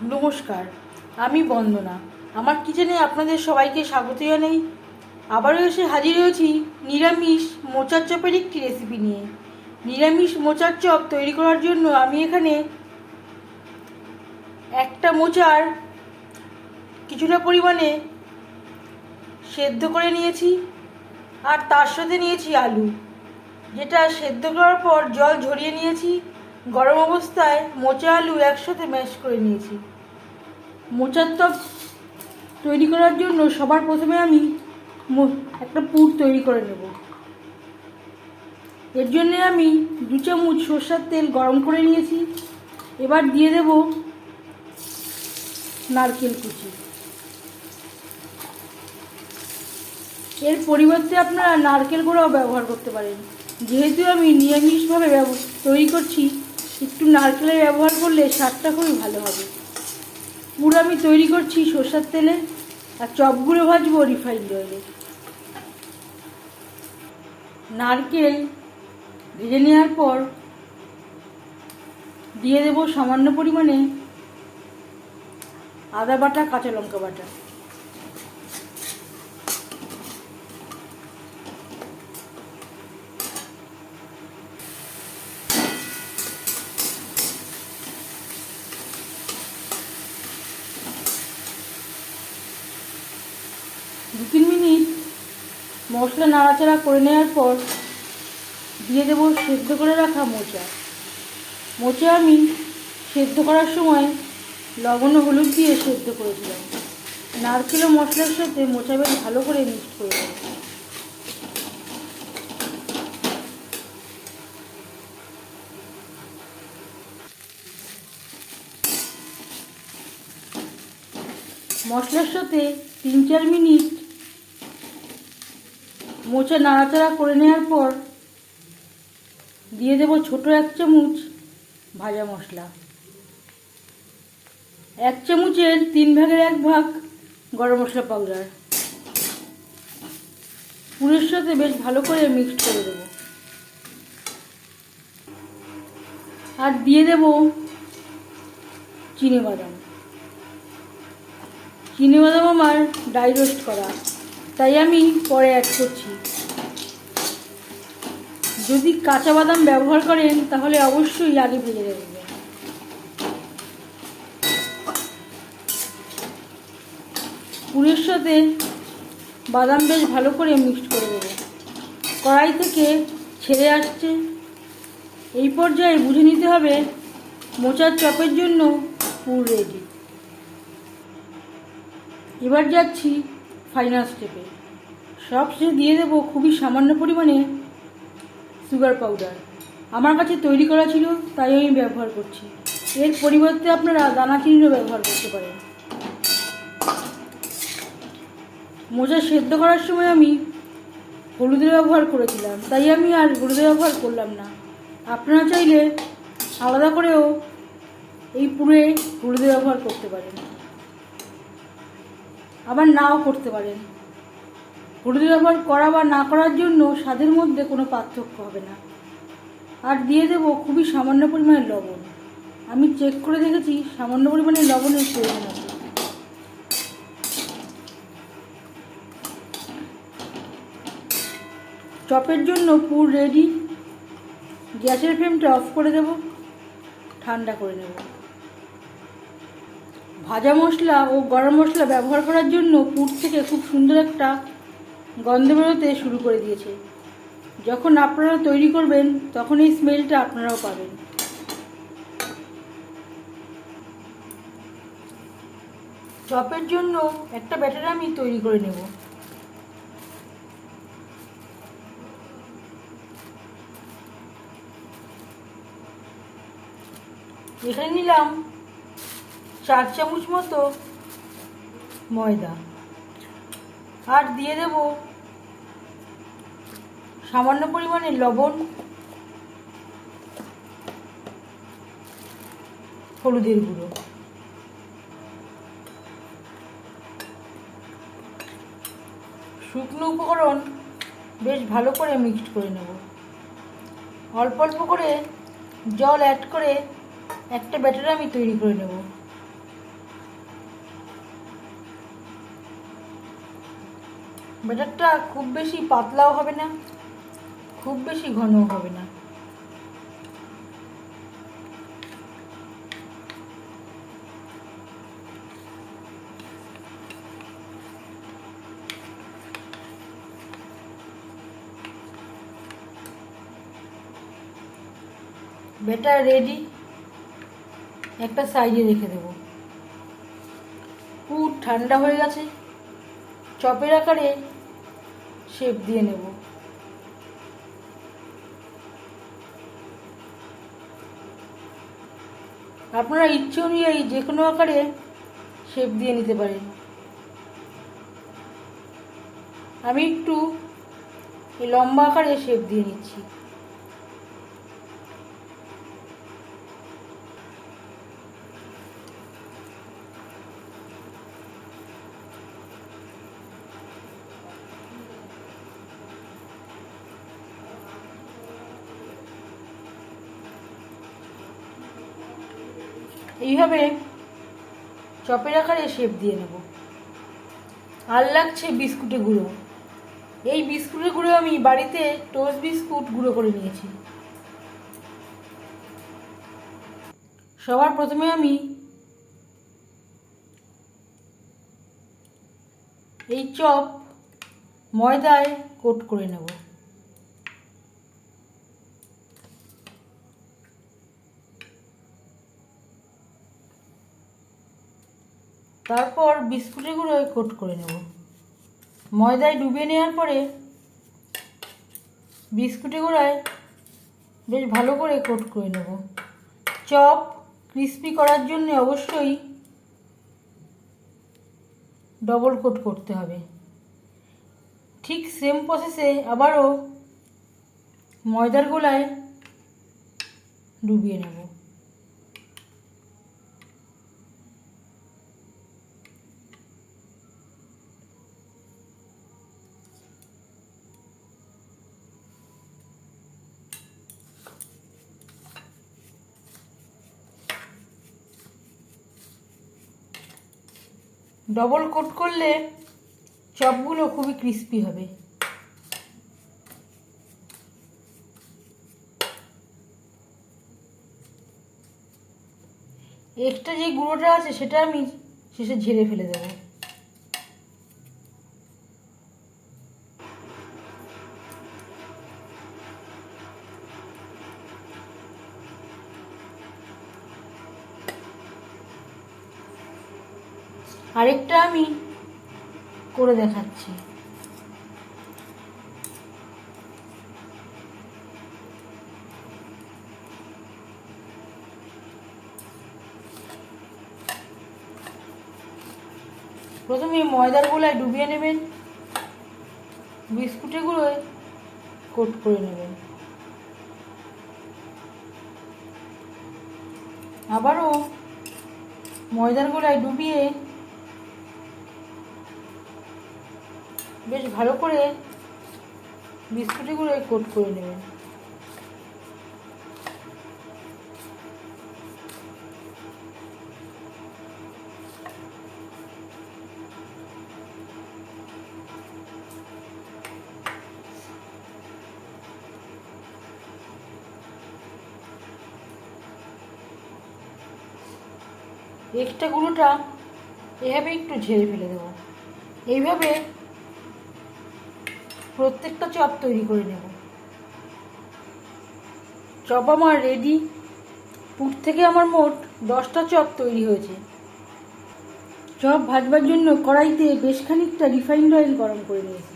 নমস্কার, আমি বন্দনা। আমার কিচেনে আপনাদের সবাইকে স্বাগত জানাই। আবারও এসে হাজির হয়েছি নিরামিষ মোচার চপের একটি রেসিপি নিয়ে। নিরামিষ মোচার চপ তৈরি করার জন্য আমি এখানে একটা মোচার কিছুটা পরিমাণে সেদ্ধ করে নিয়েছি, আর তার সাথে নিয়েছি আলু, যেটা সেদ্ধ করার পর জল ঝরিয়ে নিয়েছি। গরম অবস্থায় মোচা আলু একসাথে ম্যাশ করে নিয়েছি। মোচার চপ তৈরি করার জন্য সবার প্রথমে আমি একটা পুর তৈরি করে নেব। এর জন্য আমি 2 চামচ সরষের তেল গরম করে নিয়েছি। এবার দিয়ে দেব নারকেল কুচি। এর পরিবর্তে আপনারা নারকেল গুঁড়াও ব্যবহার করতে পারেন। যেহেতু আমি নিরামিষভাবে তৈরি করছি, একটু নারকেলের ব্যবহার করলে স্বাদটা খুবই ভালো হবে। পুরো আমি তৈরি করছি সরষের তেলে, আর চপগুলো ভাজবো রিফাইন্ড অয়েলে। নারকেল ভেজে নেওয়ার পর দিয়ে দেব সামান্য পরিমাণে আদা বাটা, কাঁচা লঙ্কা বাটা। দু 3 মিনিট মশলা নাড়াচাড়া করে নেওয়ার পর দিয়ে দেব সেদ্ধ করে রাখা মোচা। আমি সেদ্ধ করার সময় লবণ ও হলুদ দিয়ে সেদ্ধ করেছিলাম। নারকেল ও মশলার সাথে মোচা বেশ ভালো করে মিক্সড করে দেব। মশলার সাথে 3-4 মিনিট মোচা নাড়াচাড়া করে নেওয়ার পর দিয়ে দেব ছোট 1 চামচ ভাজা মশলা। 1 চামচের 3 ভাগের 1 ভাগ গরম মশলা পাউডার। পুরের সাথে বেশ ভালো করে মিক্সড করে দেব। আর দিয়ে দেব চিনেবাদাম। আমার ড্রাই রোস্ট করা, তাই আমি পরে অ্যাড করছি। যদি কাঁচা বাদাম ব্যবহার করেন তাহলে অবশ্যই আগে ভেজে দেবেন। পুরের সাথে বাদাম বেশ ভালো করে মিক্সড করে দেব। কড়াই থেকে ছেড়ে আসছে, এই পর্যায়ে বুঝে নিতে হবে মোচার চপের জন্য পুর রেডি। এবার যাচ্ছি ফাইনাল স্টেপে। সবশেষে দিয়ে দেবো খুবই সামান্য পরিমাণে সুগার পাউডার। আমার কাছে তৈরি করা ছিল, তাই আমি ব্যবহার করছি। এর পরিবর্তে আপনারা দানা চিনিও ব্যবহার করতে পারেন। মোচা সেদ্ধ করার সময় আমি হলুদের ব্যবহার করেছিলাম, তাই আমি আর হলুদের ব্যবহার করলাম না। আপনারা চাইলে আলাদা করেও এই পুরে হলুদের ব্যবহার করতে পারেন, আবার নাও করতে পারেন। হলুদের ব্যবহার করা বা না করার জন্য স্বাদের মধ্যে কোনো পার্থক্য হবে না। আর দিয়ে দেব খুবই সামান্য পরিমাণে লবণ। আমি চেক করে দেখেছি সামান্য পরিমাণে লবণের প্রয়োজন আছে। চপের জন্য পুর রেডি। গ্যাসের ফ্লেমটা অফ করে দেব, ঠান্ডা করে নেব। ভাজা মশলা ও গরম মশলা ব্যবহার করার জন্য পুর থেকে খুব সুন্দর একটা গন্ধ বেরোতে শুরু করে দিয়েছে। যখন আপনারা তৈরি করবেন তখন এই স্মেলটা আপনারাও পাবেন। চপের জন্য একটা ব্যাটার আমি তৈরি করে নেব। এখানে নিলাম 4 চামচ মতো ময়দা, আর দিয়ে দেব সামান্য পরিমাণে লবণ, হলুদের গুঁড়ো। শুকনো উপকরণ বেশ ভালো করে মিক্সড করে নেব। অল্প অল্প করে জল অ্যাড করে একটা ব্যাটার আমি তৈরি করে নেব। ব্যাটারটা খুব বেশি পাতলাও হবে না, খুব বেশি ঘনও হবে না। ব্যাটার রেডি, একটা সাইডে রেখে দেবো। পুর ঠান্ডা হয়ে গেছে, চপের আকারে শেপ দিয়ে নেব। আপনারা ইচ্ছে অনুযায়ী যে কোনো আকারে শেপ দিয়ে নিতে পারেন। আমি একটু লম্বা আকারে শেপ দিয়ে নিচ্ছি। এইভাবে চপের আকারে শেপ দিয়ে নেব। আর লাগছে বিস্কুটের গুঁড়ো। এই বিস্কুটের গুঁড়ো আমি বাড়িতে টোস্ট বিস্কুট গুঁড়ো করে নিয়েছি। সবার প্রথমে আমি এই চপ ময়দায় কোট করে নেব। তারপর বিস্কুটের গুঁড়োয় কোট করে নেব। ময়দায় ডুবিয়ে নেওয়ার পরে বিস্কুটের গুঁড়ায় বেশ ভালো করে কোট করে নেব। চপ ক্রিস্পি করার জন্য অবশ্যই ডবল কোট করতে হবে। ঠিক সেম প্রসেসে আবারও ময়দার গোলায় ডুবিয়ে নেব। ডবল কোট করলে চপগুলো খুবই ক্রিস্পি হবে। এক্সট্রা যে গুঁড়োটা আছে সেটা আমি শেষে ঝেড়ে ফেলে দেব। আরেকটা আমি করে দেখাচ্ছি। প্রথমে ময়দার গোলায় ডুবিয়ে নেবেন, বিস্কুটের গুঁড়োয় কোট করে নেবেন। আবারও ময়দার গোলায় ডুবিয়ে বেশ ভালো করে বিস্কুটের গুঁড়োয় কোট করে নেবেন। এক্সট্রা গুঁড়োটা এভাবে একটু ঝেড়ে ফেলে দেব। এইভাবে প্রত্যেকটা চপ তৈরি করে নেব। চপ আমার রেডি। পুর থেকে আমার মোট 10টা চপ তৈরি হয়েছে। চপ ভাজবার জন্য কড়াইতে বেশ খানিকটা রিফাইন্ড অয়েল গরম করে নিয়েছি।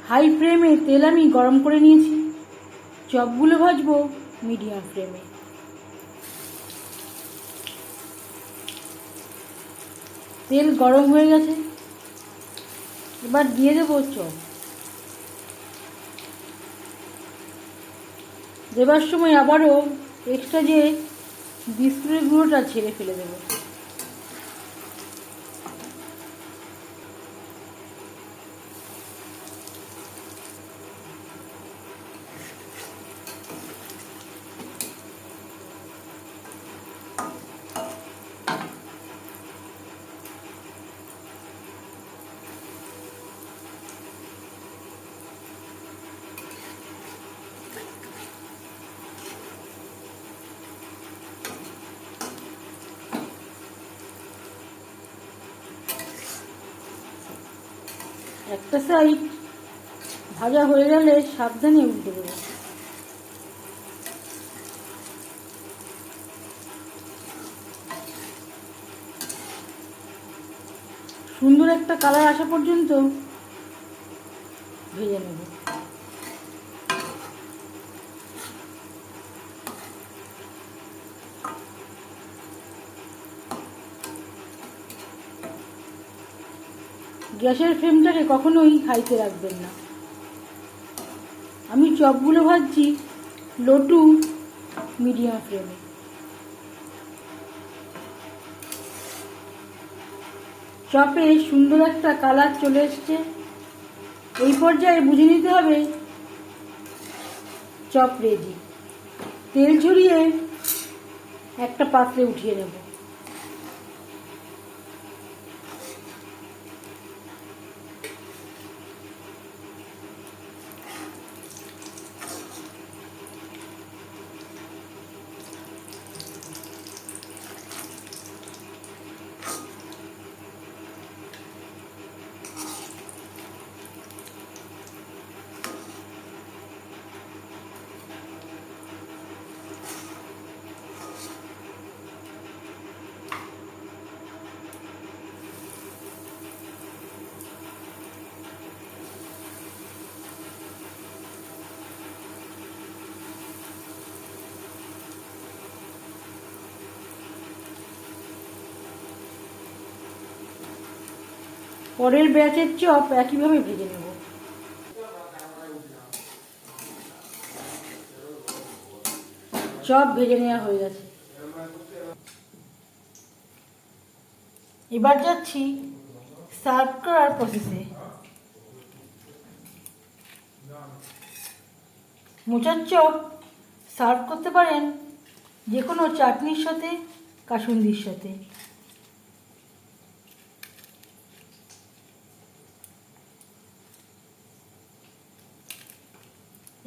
হাই ফ্লেমে তেল আমি গরম করে নিয়েছি। চপগুলো ভাজবো মিডিয়াম ফ্লেমে। তেল গরম হয়ে গেছে, এবার দিয়ে দেবো চপ। দেবার সময় আবারও এক্সট্রা যে বিস্কুটের গুঁড়োটা ছেড়ে ফেলে দেবো। একটা সাইড ভাজা হয়ে গেলে সাবধানে উল্টে দেবো। সুন্দর একটা কালার আসা পর্যন্ত ভেজে নেব। গ্যাসের ফ্লেমটাকে কখনোই হাইতে রাখবেন না। আমি চপগুলো ভাজছি লো টু মিডিয়াম ফ্লেমে। চপে সুন্দর একটা কালার চলে এসছে। এই পর্যায়ে বুঝে নিতে হবে চপ রেডি। তেল ঝরিয়ে একটা পাত্রে উঠিয়ে নেব। পরের ব্যাচের চপ একইভাবে ভেজে নেব। চপ ভেজে নেওয়া হয়ে গেছে। এবার যাচ্ছি সার্ভ করার প্রসেসে। মোচার চপ সার্ভ করতে পারেন যে কোনো চাটনির সাথে, কাসুন্দির সাথে।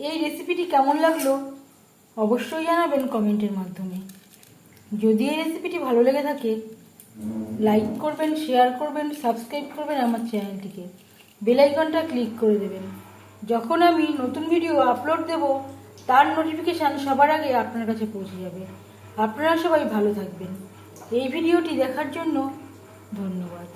এই রেসিপিটি কেমন লাগলো অবশ্যই জানাবেন কমেন্টের মাধ্যমে। যদি এই রেসিপিটি ভালো লেগে থাকে লাইক করবেন, শেয়ার করবেন, সাবস্ক্রাইব করবেন আমার চ্যানেলটিকে, বেল আইকনটা ক্লিক করে দেবেন। যখন আমি নতুন ভিডিও আপলোড দেব তার নোটিফিকেশান সবার আগে আপনার কাছে পৌঁছে যাবে। আপনারা সবাই ভালো থাকবেন। এই ভিডিওটি দেখার জন্য ধন্যবাদ।